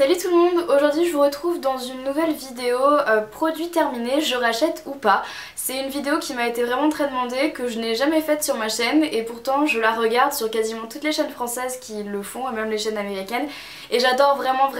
Salut tout le monde, aujourd'hui je vous retrouve dans une nouvelle vidéo produit terminé, je rachète ou pas. C'est une vidéo qui m'a été vraiment très demandée, que je n'ai jamais faite sur ma chaîne et pourtant je la regarde sur quasiment toutes les chaînes françaises qui le font et même les chaînes américaines. Et j'adore vraiment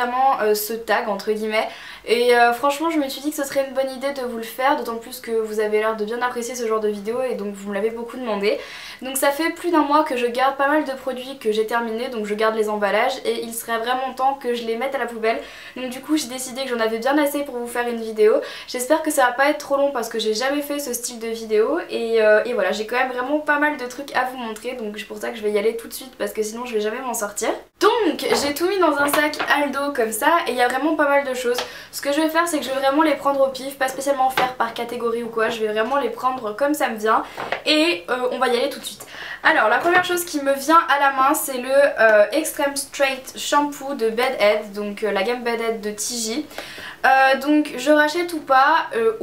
ce tag entre guillemets. Et franchement je me suis dit que ce serait une bonne idée de vous le faire, d'autant plus que vous avez l'air de bien apprécier ce genre de vidéo et donc vous me l'avez beaucoup demandé. Donc ça fait plus d'un mois que je garde pas mal de produits que j'ai terminés, donc je garde les emballages et il serait vraiment temps que je les mette à la poubelle. Donc du coup j'ai décidé que j'en avais bien assez pour vous faire une vidéo. J'espère que ça va pas être trop long parce que j'ai jamais fait ce style de vidéo et voilà, j'ai quand même vraiment pas mal de trucs à vous montrer, donc c'est pour ça que je vais y aller tout de suite parce que sinon je vais jamais m'en sortir. Donc j'ai tout mis dans un sac Aldo comme ça et il y a vraiment pas mal de choses. Ce que je vais faire c'est que je vais vraiment les prendre au pif, pas spécialement faire par catégorie ou quoi, je vais vraiment les prendre comme ça me vient et on va y aller tout de suite. Alors la première chose qui me vient à la main c'est le Extreme Straight Shampoo de Bed Head, donc la gamme Bed Head de TJ. Donc je rachète ou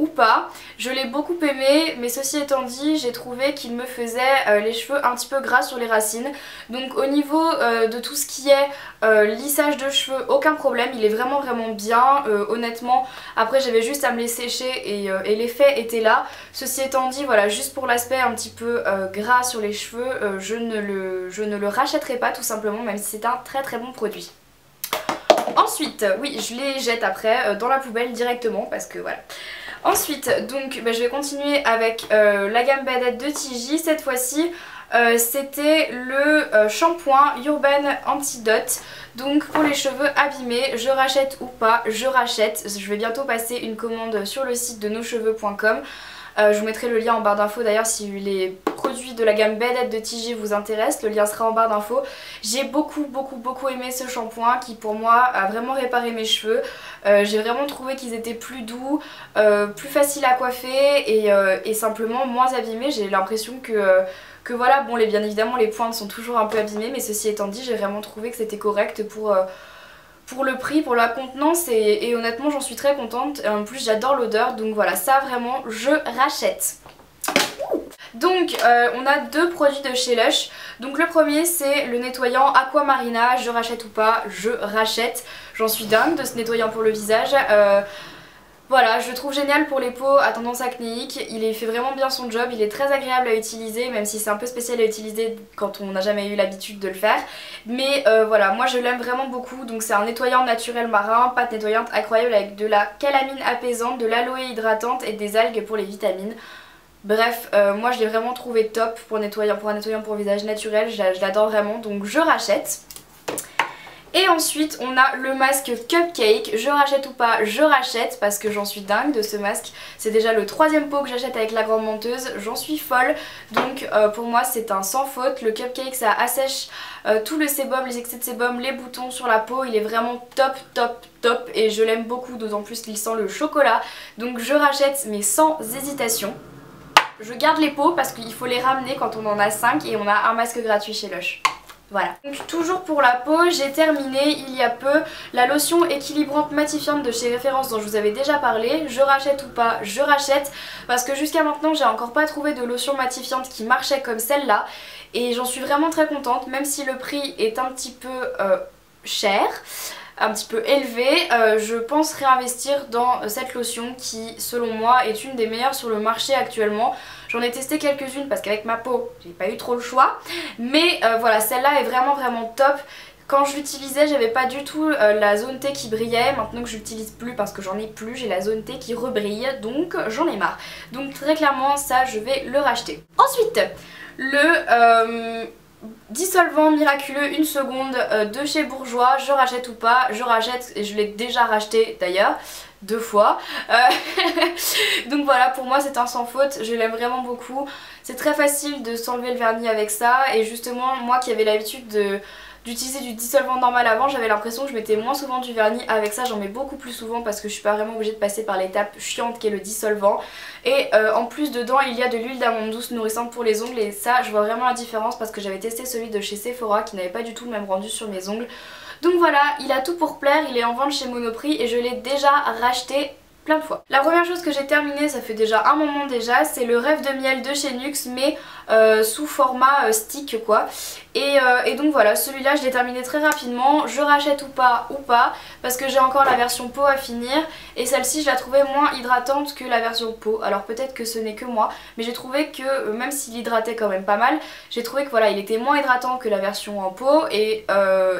pas, je l'ai beaucoup aimé, mais ceci étant dit j'ai trouvé qu'il me faisait les cheveux un petit peu gras sur les racines. Donc au niveau de tout ce qui est lissage de cheveux, aucun problème, il est vraiment bien, honnêtement. Après j'avais juste à me les sécher et l'effet était là. Ceci étant dit, voilà, juste pour l'aspect un petit peu gras sur les cheveux, je ne le rachèterai pas tout simplement, même si c'est un très bon produit. Ensuite, oui, je les jette après dans la poubelle directement parce que voilà. Ensuite, donc je vais continuer avec la gamme Bed Head de TJ. Cette fois-ci, c'était le shampoing Urban Antidote. Donc pour les cheveux abîmés, je rachète ou pas, je rachète. Je vais bientôt passer une commande sur le site de noscheveux.com. Je vous mettrai le lien en barre d'infos d'ailleurs si les produits de la gamme Bed Head de TJ vous intéressent, le lien sera en barre d'infos. J'ai beaucoup aimé ce shampoing qui pour moi a vraiment réparé mes cheveux. J'ai vraiment trouvé qu'ils étaient plus doux, plus faciles à coiffer et simplement moins abîmés. J'ai l'impression que voilà, bon bien évidemment les pointes sont toujours un peu abîmées, mais ceci étant dit j'ai vraiment trouvé que c'était correct pour le prix, pour la contenance et honnêtement j'en suis très contente. En plus j'adore l'odeur, donc voilà, ça vraiment je rachète. Donc on a deux produits de chez Lush. Donc le premier c'est le nettoyant Aquamarina, je rachète ou pas, je rachète. J'en suis dingue de ce nettoyant pour le visage. Voilà, je le trouve génial pour les peaux à tendance acnéique, il fait vraiment bien son job, il est très agréable à utiliser, même si c'est un peu spécial à utiliser quand on n'a jamais eu l'habitude de le faire. Mais voilà, moi je l'aime vraiment beaucoup, donc c'est un nettoyant naturel marin, pâte nettoyante incroyable avec de la calamine apaisante, de l'aloe hydratante et des algues pour les vitamines. Bref, moi je l'ai vraiment trouvé top pour un nettoyant pour visage naturel, je l'adore vraiment, donc je rachète. Et ensuite on a le masque Cupcake, je rachète ou pas, je rachète parce que j'en suis dingue de ce masque. C'est déjà le troisième pot que j'achète avec la grande menteuse, j'en suis folle. Donc pour moi c'est un sans faute, le Cupcake ça assèche tout le sébum, les excès de sébum, les boutons sur la peau, il est vraiment top et je l'aime beaucoup, d'autant plus qu'il sent le chocolat. Donc je rachète mais sans hésitation. Je garde les pots parce qu'il faut les ramener quand on en a 5 et on a un masque gratuit chez Lush. Voilà. Donc toujours pour la peau, j'ai terminé il y a peu la lotion équilibrante matifiante de chez Référence dont je vous avais déjà parlé. Je rachète ou pas, je rachète parce que jusqu'à maintenant j'ai encore pas trouvé de lotion matifiante qui marchait comme celle-là et j'en suis vraiment très contente, même si le prix est un petit peu cher, un petit peu élevé, je pense réinvestir dans cette lotion qui selon moi est une des meilleures sur le marché actuellement. J'en ai testé quelques-unes parce qu'avec ma peau j'ai pas eu trop le choix, mais voilà, celle-là est vraiment top. Quand je l'utilisais j'avais pas du tout la zone T qui brillait, maintenant que je l'utilise plus parce que j'en ai plus, j'ai la zone T qui rebrille, donc j'en ai marre. Donc très clairement ça je vais le racheter. Ensuite le dissolvant miraculeux 1 seconde de chez Bourjois, je rachète ou pas, je rachète et je l'ai déjà racheté d'ailleurs 2 fois. Donc voilà, pour moi c'est un sans faute, je l'aime vraiment beaucoup. C'est très facile de s'enlever le vernis avec ça et justement moi qui avais l'habitude d'utiliser du dissolvant normal avant, j'avais l'impression que je mettais moins souvent du vernis. Avec ça j'en mets beaucoup plus souvent parce que je suis pas vraiment obligée de passer par l'étape chiante qui est le dissolvant. Et en plus dedans il y a de l'huile d'amande douce nourrissante pour les ongles et ça je vois vraiment la différence parce que j'avais testé celui de chez Sephora qui n'avait pas du tout le même rendu sur mes ongles. Donc voilà, il a tout pour plaire, il est en vente chez Monoprix et je l'ai déjà racheté plein de fois. La première chose que j'ai terminée, ça fait déjà un moment déjà, c'est le Rêve de miel de chez NYX, mais sous format stick quoi. Et donc voilà, celui-là je l'ai terminé très rapidement. Je rachète ou pas, parce que j'ai encore la version peau à finir. Et celle-ci je la trouvais moins hydratante que la version peau. Alors peut-être que ce n'est que moi, mais j'ai trouvé que même s'il hydratait quand même pas mal, j'ai trouvé que voilà, il était moins hydratant que la version en peau. Et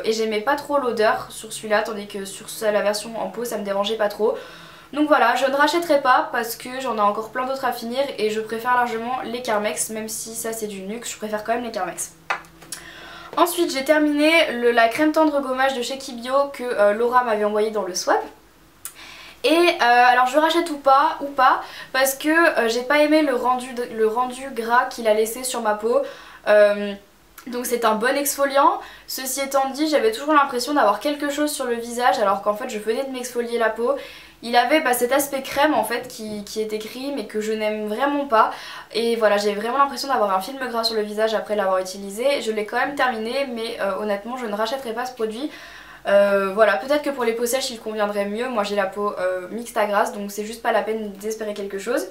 j'aimais pas trop l'odeur sur celui-là, tandis que sur la version en peau ça me dérangeait pas trop. Donc voilà, je ne rachèterai pas parce que j'en ai encore plein d'autres à finir et je préfère largement les Carmex, même si ça c'est du NYX, je préfère quand même les Carmex. Ensuite j'ai terminé la crème tendre gommage de chez Kibio que Laura m'avait envoyé dans le swap. Et alors je rachète ou pas parce que j'ai pas aimé le rendu gras qu'il a laissé sur ma peau. Donc c'est un bon exfoliant. Ceci étant dit, j'avais toujours l'impression d'avoir quelque chose sur le visage alors qu'en fait je venais de m'exfolier la peau. Il avait cet aspect crème en fait qui est écrit mais que je n'aime vraiment pas. Et voilà, j'ai vraiment l'impression d'avoir un film gras sur le visage après l'avoir utilisé. Je l'ai quand même terminé mais honnêtement je ne rachèterai pas ce produit. Voilà, peut-être que pour les peaux sèches il conviendrait mieux. Moi j'ai la peau mixte à grasse donc c'est juste pas la peine d'espérer quelque chose.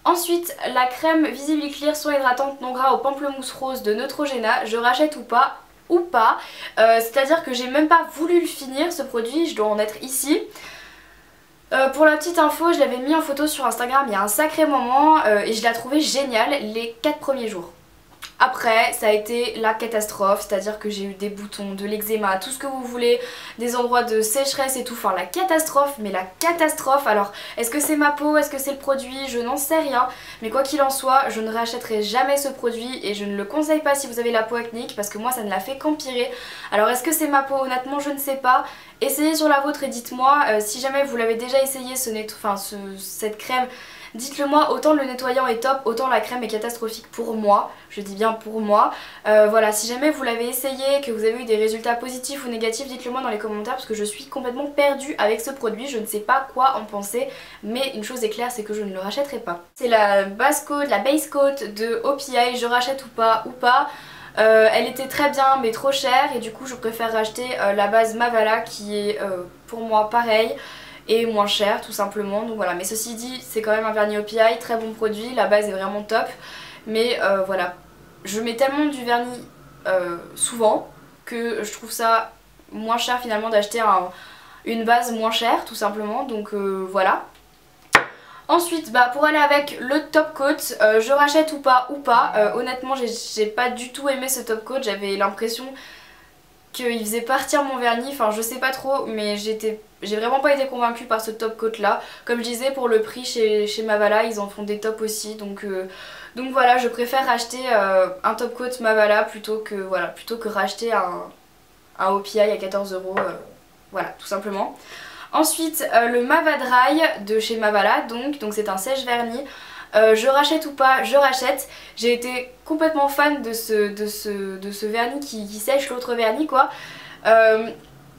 Ensuite, la crème Visibly Clear soin hydratante non gras au pamplemousse rose de Neutrogena, je rachète ou pas. C'est-à-dire que j'ai même pas voulu le finir ce produit, je dois en être ici. Pour la petite info, je l'avais mis en photo sur Instagram il y a un sacré moment et je l'ai trouvé génial les 4 premiers jours. Après ça a été la catastrophe, c'est-à-dire que j'ai eu des boutons, de l'eczéma, tout ce que vous voulez, des endroits de sécheresse et tout, enfin la catastrophe, mais la catastrophe. Alors est-ce que c'est ma peau, est-ce que c'est le produit, je n'en sais rien, mais quoi qu'il en soit, je ne rachèterai jamais ce produit et je ne le conseille pas si vous avez la peau acnéique parce que moi ça ne l'a fait qu'empirer. Alors est-ce que c'est ma peau, honnêtement je ne sais pas, essayez sur la vôtre et dites-moi si jamais vous l'avez déjà essayé cette crème. Dites-le moi, autant le nettoyant est top, autant la crème est catastrophique pour moi, je dis bien pour moi. Voilà, si jamais vous l'avez essayé, que vous avez eu des résultats positifs ou négatifs, dites-le moi dans les commentaires parce que je suis complètement perdue avec ce produit, je ne sais pas quoi en penser, mais une chose est claire, c'est que je ne le rachèterai pas. C'est la base coat de OPI, je rachète ou pas. Elle était très bien mais trop chère et du coup je préfère racheter la base Mavala qui est pour moi pareil et moins cher tout simplement. Donc voilà, mais ceci dit c'est quand même un vernis OPI, très bon produit, la base est vraiment top. Mais voilà, je mets tellement du vernis souvent que je trouve ça moins cher finalement d'acheter une base moins chère tout simplement. Donc voilà. Ensuite pour aller avec le top coat, je rachète ou pas. Honnêtement j'ai pas du tout aimé ce top coat, j'avais l'impression qu'il faisait partir mon vernis, enfin je sais pas trop mais j'ai vraiment pas été convaincue par ce top coat là. Comme je disais, pour le prix chez Mavala ils en font des tops aussi donc voilà, je préfère acheter un top coat Mavala plutôt que racheter un OPI à 14 €, voilà tout simplement. Ensuite le Mava Dry de chez Mavala, donc c'est un sèche-vernis. Je rachète ou pas, je rachète. J'ai été complètement fan de ce vernis qui sèche l'autre vernis quoi.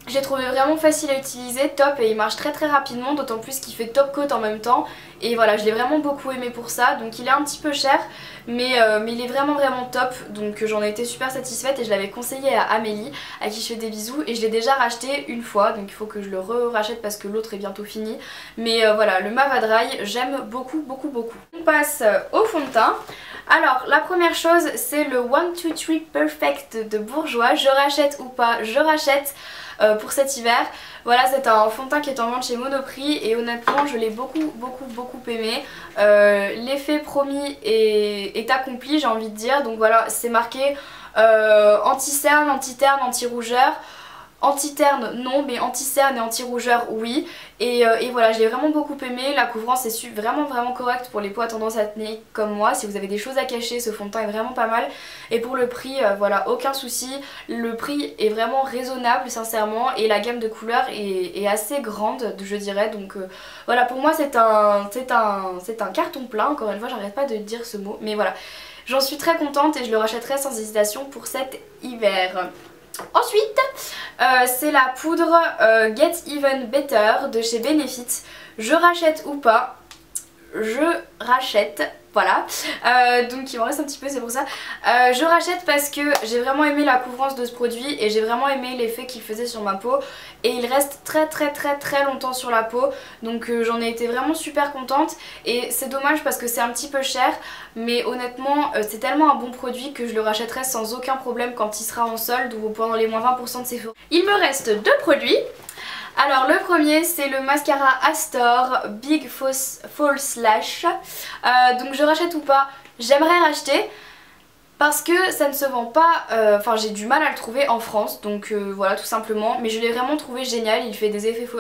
J'ai trouvé vraiment facile à utiliser, top, et il marche très rapidement, d'autant plus qu'il fait top coat en même temps. Et voilà, je l'ai vraiment beaucoup aimé pour ça. Donc il est un petit peu cher mais il est vraiment top. Donc j'en ai été super satisfaite et je l'avais conseillé à Amélie à qui je fais des bisous. Et je l'ai déjà racheté une fois, donc il faut que je le rachète parce que l'autre est bientôt fini. Mais voilà, le Mava Dry j'aime beaucoup. On passe au fond de teint. Alors la première chose c'est le 1, 2, 3 Perfect de Bourjois. Je rachète ou pas, je rachète. Pour cet hiver. Voilà, c'est un fond de teint qui est en vente chez Monoprix et honnêtement je l'ai beaucoup aimé. L'effet promis est accompli, j'ai envie de dire. Donc voilà, c'est marqué anti-cerne, anti-terne, anti-rougeur. Anti-terne non, mais anti-cerne et anti-rougeur oui. Et voilà, je l'ai vraiment beaucoup aimé. La couvrance est vraiment correcte pour les peaux à tendance acnéique comme moi. Si vous avez des choses à cacher, ce fond de teint est vraiment pas mal. Et pour le prix, voilà, aucun souci. Le prix est vraiment raisonnable sincèrement et la gamme de couleurs est assez grande je dirais. Donc voilà, pour moi c'est un carton plein. Encore une fois, j'arrête pas de dire ce mot. Mais voilà, j'en suis très contente et je le rachèterai sans hésitation pour cet hiver. Ensuite, c'est la poudre Get Even Better de chez Benefit. Je rachète ou pas? Je rachète voilà, donc il m'en reste un petit peu, c'est pour ça. Je rachète parce que j'ai vraiment aimé la couvrance de ce produit et j'ai vraiment aimé l'effet qu'il faisait sur ma peau. Et il reste très longtemps sur la peau, donc j'en ai été vraiment super contente. Et c'est dommage parce que c'est un petit peu cher, mais honnêtement c'est tellement un bon produit que je le rachèterai sans aucun problème quand il sera en solde ou pendant les moins 20% de Sephora. Il me reste deux produits. Alors le premier c'est le mascara Astor Big False Lash. Donc je rachète ou pas? J'aimerais racheter parce que ça ne se vend pas, enfin j'ai du mal à le trouver en France, donc voilà tout simplement. Mais je l'ai vraiment trouvé génial, il fait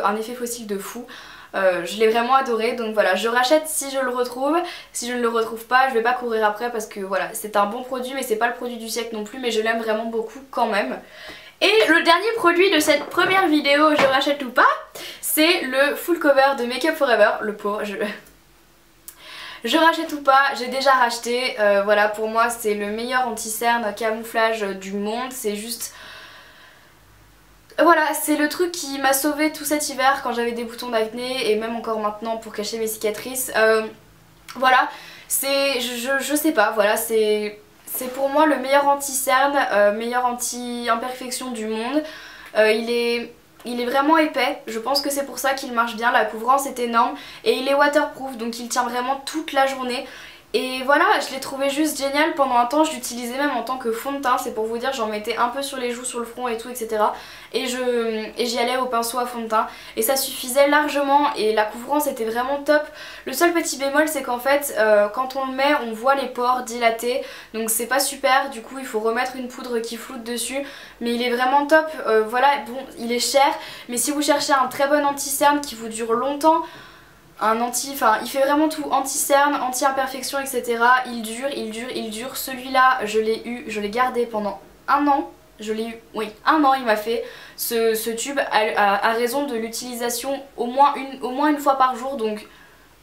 un effet fossile de fou. Je l'ai vraiment adoré, donc voilà, je rachète si je le retrouve. Si je ne le retrouve pas, je vais pas courir après parce que voilà, c'est un bon produit mais c'est pas le produit du siècle non plus, mais je l'aime vraiment beaucoup quand même. Et le dernier produit de cette première vidéo, je rachète ou pas, c'est le full cover de Make Up For Ever. Le pauvre, je rachète ou pas, j'ai déjà racheté. Voilà, pour moi c'est le meilleur anti-cerne camouflage du monde. C'est juste... Voilà, c'est le truc qui m'a sauvé tout cet hiver quand j'avais des boutons d'acné et même encore maintenant pour cacher mes cicatrices. Voilà, c'est... je sais pas, voilà, c'est pour moi le meilleur anti-cerne, meilleur anti-imperfection du monde. Il est vraiment épais, je pense que c'est pour ça qu'il marche bien, la couvrance est énorme et il est waterproof donc il tient vraiment toute la journée. Et voilà, je l'ai trouvé juste génial. Pendant un temps je l'utilisais même en tant que fond de teint, c'est pour vous dire, j'en mettais un peu sur les joues, sur le front et tout, etc. Et j'y allais au pinceau à fond de teint et ça suffisait largement et la couvrance était vraiment top. Le seul petit bémol c'est qu'en fait quand on le met on voit les pores dilatés, donc c'est pas super, du coup il faut remettre une poudre qui floute dessus. Mais il est vraiment top, voilà, bon il est cher mais si vous cherchez un très bon anti-cerne qui vous dure longtemps, il fait vraiment tout, anti-cerne, anti-imperfection, etc. Il dure. Celui-là, je l'ai gardé pendant un an. Oui, un an il m'a fait ce tube à raison de l'utilisation au moins une fois par jour. Donc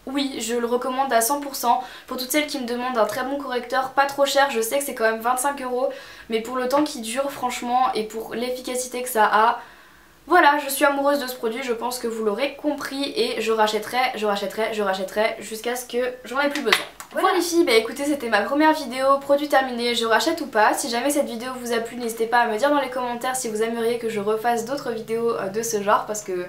oui, je le recommande à 100%. Pour toutes celles qui me demandent un très bon correcteur, pas trop cher, je sais que c'est quand même 25 €. Mais pour le temps qui dure franchement et pour l'efficacité que ça a... Voilà, je suis amoureuse de ce produit, je pense que vous l'aurez compris et je rachèterai jusqu'à ce que j'en ai plus besoin. Voilà les filles, bah écoutez, c'était ma première vidéo, produit terminé, je rachète ou pas. Si jamais cette vidéo vous a plu, n'hésitez pas à me dire dans les commentaires si vous aimeriez que je refasse d'autres vidéos de ce genre parce que...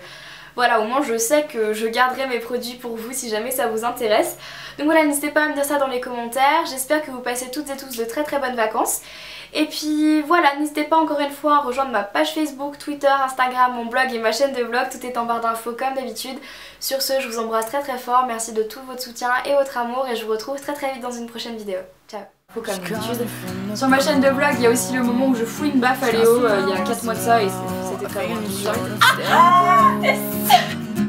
Voilà, au moins je sais que je garderai mes produits pour vous si jamais ça vous intéresse. Donc voilà, n'hésitez pas à me dire ça dans les commentaires. J'espère que vous passez toutes et tous de très bonnes vacances. Et puis voilà, n'hésitez pas encore une fois à rejoindre ma page Facebook, Twitter, Instagram, mon blog et ma chaîne de vlog. Tout est en barre d'infos comme d'habitude. Sur ce, je vous embrasse très fort. Merci de tout votre soutien et votre amour. Et je vous retrouve très vite dans une prochaine vidéo. Ciao. Comme d'habitude. Sur ma chaîne de vlog, il y a aussi le moment où je fous une baffe à Léo il y a 4 mois de ça et c'était très bon.